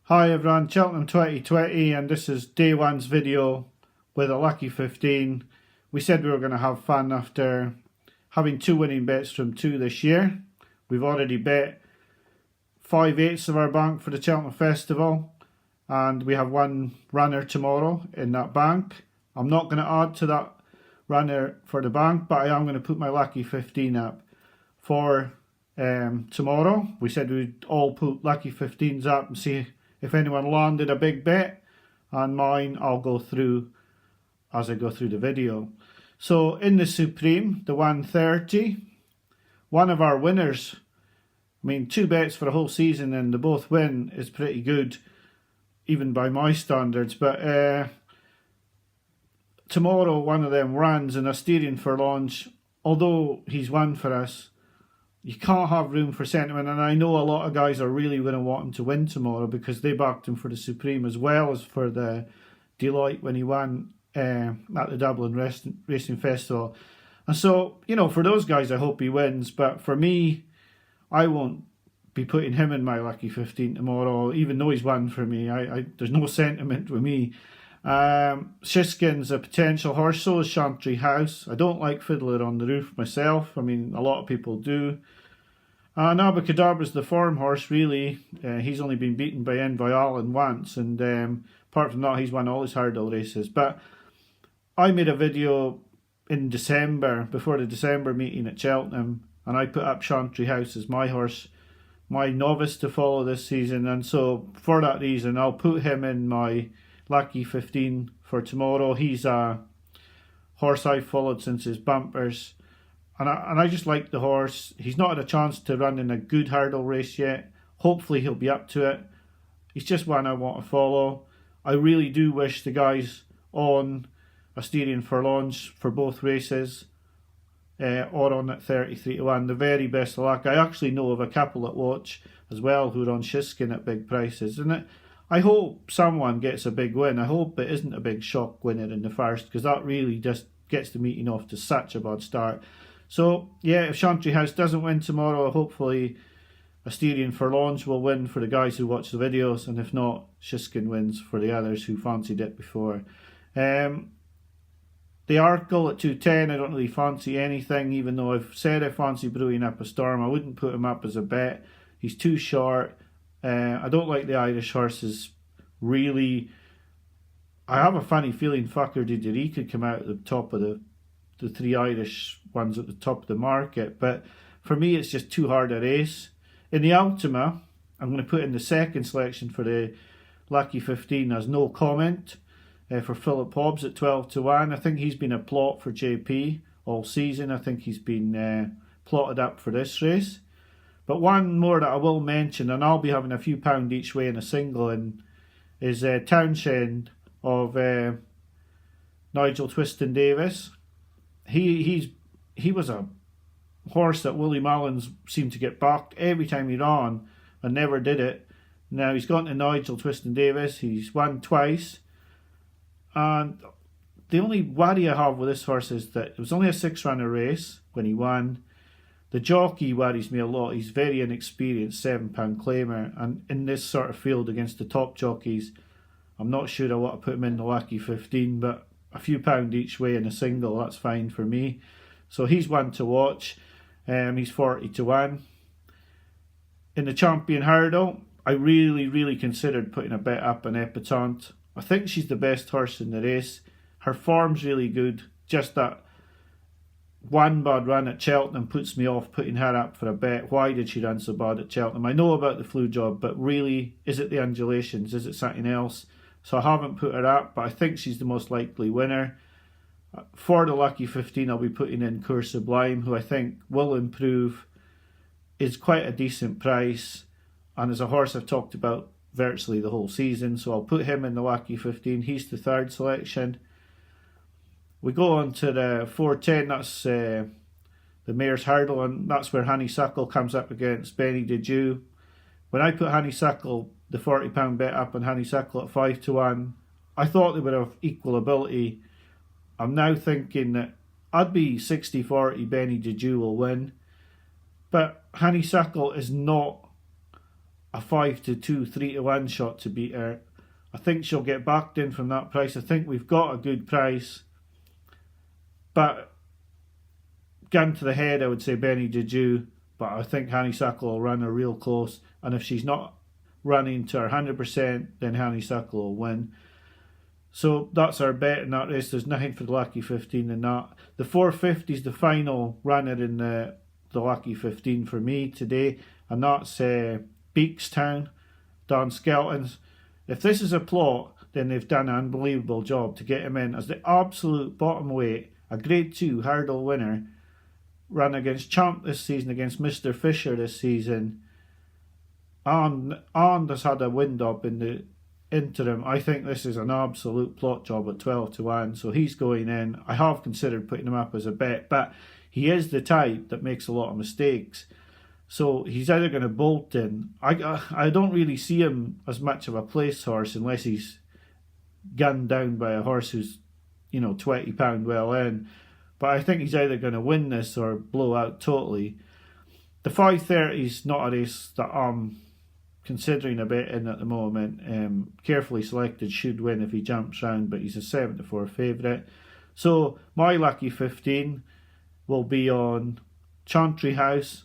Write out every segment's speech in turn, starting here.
Hi everyone, Cheltenham 2020, and this is day one's video with a lucky 15. We said we were going to have fun after having two winning bets from two this year. We've already bet 5/8 of our bank for the Cheltenham Festival, and we have one runner tomorrow in that bank. I'm not going to add to that runner for the bank, but I am going to put my lucky 15 up for tomorrow. We said we'd all put lucky 15s up and see if anyone landed a big bet, and mine I'll go through as I go through the video. So in the Supreme, the 130, one of our winners, I mean, two bets for a whole season and they both win is pretty good, even by my standards. But tomorrow one of them runs in a steering for launch. Although he's won for us, you can't have room for sentiment, and I know a lot of guys are really going to want him to win tomorrow because they backed him for the Supreme as well as for the Delight when he won at the Dublin Racing Festival. And so, you know, for those guys I hope he wins, but for me, I won't be putting him in my lucky 15 tomorrow, even though he's won for me. There's no sentiment with me. Shiskin's a potential horse, so is Chantry House. I don't like Fiddler on the Roof myself. I mean, a lot of people do. Nabacadabra's the form horse, really. He's only been beaten by Envoy once, and apart from that, he's won all his hurdle races. But I made a video in December, before the December meeting at Cheltenham, and I put up Chantry House as my horse, my novice to follow this season, and so for that reason, I'll put him in my lucky 15 for tomorrow. He's a horse I've followed since his bumpers, and I just like the horse. He's not had a chance to run in a good hurdle race yet. Hopefully he'll be up to it. He's just one I want to follow. I really do wish the guys on Asterion for launch for both races or on at 33-1 the very best of luck. I actually know of a couple at watch as well who are on Shiskin at big prices, and I hope someone gets a big win. I hope it isn't a big shock winner in the first, because that really just gets the meeting off to such a bad start. So yeah, if Chantry House doesn't win tomorrow, hopefully Asterion for launch will win for the guys who watch the videos, and if not, Shiskin wins for the others who fancied it before. The Arkle at 210, I don't really fancy anything, even though I've said I fancy Brewing Up a Storm. I wouldn't put him up as a bet. He's too short. I don't like the Irish horses, really. I have a funny feeling Fucker Didgerie could come out at the top of the three Irish ones at the top of the market, but for me it's just too hard a race. In the Altima, I'm going to put in the second selection for the lucky 15 as No Comment for Philip Hobbs at 12-1. I think he's been a plot for JP all season. I think he's been plotted up for this race. But one more that I will mention, and I'll be having a few pound each way in a single, and is Townshend of Nigel Twiston Davis. He was a horse that Willie Mullins seemed to get backed every time he ran and never did it. Now he's gone to Nigel Twiston Davis. He's won twice, and the only worry I have with this horse is that it was only a 6-runner race when he won. The jockey worries me a lot. He's very inexperienced, £7 claimer, and in this sort of field against the top jockeys, I'm not sure I want to put him in the lucky 15, but a few pound each way in a single, that's fine for me. So he's one to watch. He's 40-1. In the Champion Hurdle, I really considered putting a bet up on Epatante. I think she's the best horse in the race. Her form's really good, just that one bad run at Cheltenham puts me off putting her up for a bet. Why did she run so bad at Cheltenham? I know about the flu job, but really, is it the undulations? Is it something else? So I haven't put her up, but I think she's the most likely winner. For the lucky 15, I'll be putting in Cour Sublime, who I think will improve, is quite a decent price, and is a horse I've talked about virtually the whole season. So I'll put him in the lucky 15. He's the third selection. We go on to the 410, that's the Mayor's Hurdle, and that's where Honeysuckle comes up against Benny Deju. When I put Honeysuckle, the £40 bet up on Honeysuckle at 5-1, I thought they would have equal ability. I'm now thinking that I'd be 60-40 Benny Deju will win, but Honeysuckle is not a 5-2, 3-1 shot to beat her. I think she'll get backed in from that price. I think we've got a good price. But going to the head, I would say Benny Juju. But I think Honeysuckle will run her real close. And if she's not running to her 100%, then Honeysuckle will win. So that's our bet in that race. There's nothing for the Lucky 15 in that. The 450 is the final runner in the Lucky 15 for me today. And that's Beakstown, Dan Skelton's. If this is a plot, then they've done an unbelievable job to get him in as the absolute bottom weight, a Grade 2 hurdle winner, run against Champ this season, against Mr. Fisher this season, and has had a wind up in the interim. I think this is an absolute plot job at 12-1, so he's going in. I have considered putting him up as a bet, but he is the type that makes a lot of mistakes. So he's either going to bolt in. I don't really see him as much of a place horse unless he's gunned down by a horse who's, £20 well in. But I think he's either going to win this or blow out totally. The 530 is not a race that I'm considering a bet in at the moment. Carefully Selected should win if he jumps round, but he's a 7-4 favourite. So my Lucky 15 will be on Chantry House.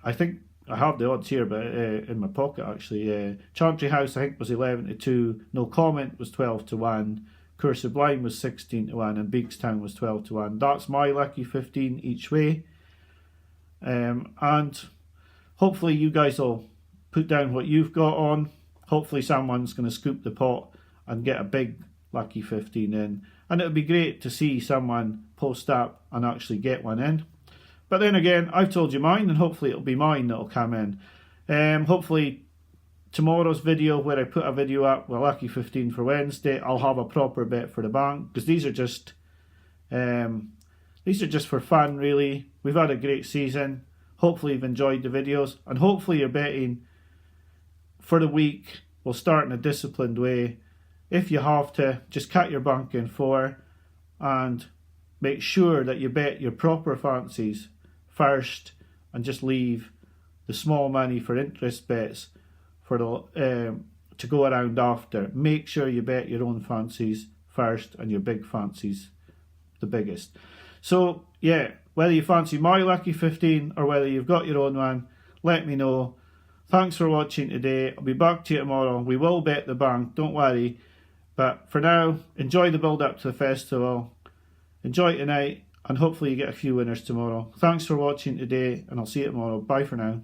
I think I have the odds here, but in my pocket actually. Chantry House I think was 11-2. No Comment was 12-1. Cour Sublime was 16-1, and Beakstown was 12-1. That's my Lucky 15 each way. And hopefully you guys will put down what you've got on. Hopefully someone's going to scoop the pot and get a big Lucky 15 in. And it would be great to see someone post up and actually get one in. But then again, I've told you mine, and hopefully it'll be mine that'll come in. Hopefully tomorrow's video, where I put a video up with Lucky 15 for Wednesday, I'll have a proper bet for the bank, because these are just for fun, really. We've had a great season. Hopefully you've enjoyed the videos, and hopefully you're betting for the week. We'll start in a disciplined way. If you have to, just cut your bank in 4 and make sure that you bet your proper fancies first, and just leave the small money for interest bets for the to go around after. Make sure you bet your own fancies first and your big fancies the biggest. So yeah, whether you fancy my Lucky 15 or whether you've got your own one, let me know. Thanks for watching today. I'll be back to you tomorrow. We will bet the bank, don't worry. But for now, enjoy the build up to the festival. Enjoy tonight, and hopefully you get a few winners tomorrow. Thanks for watching today, and I'll see you tomorrow. Bye for now.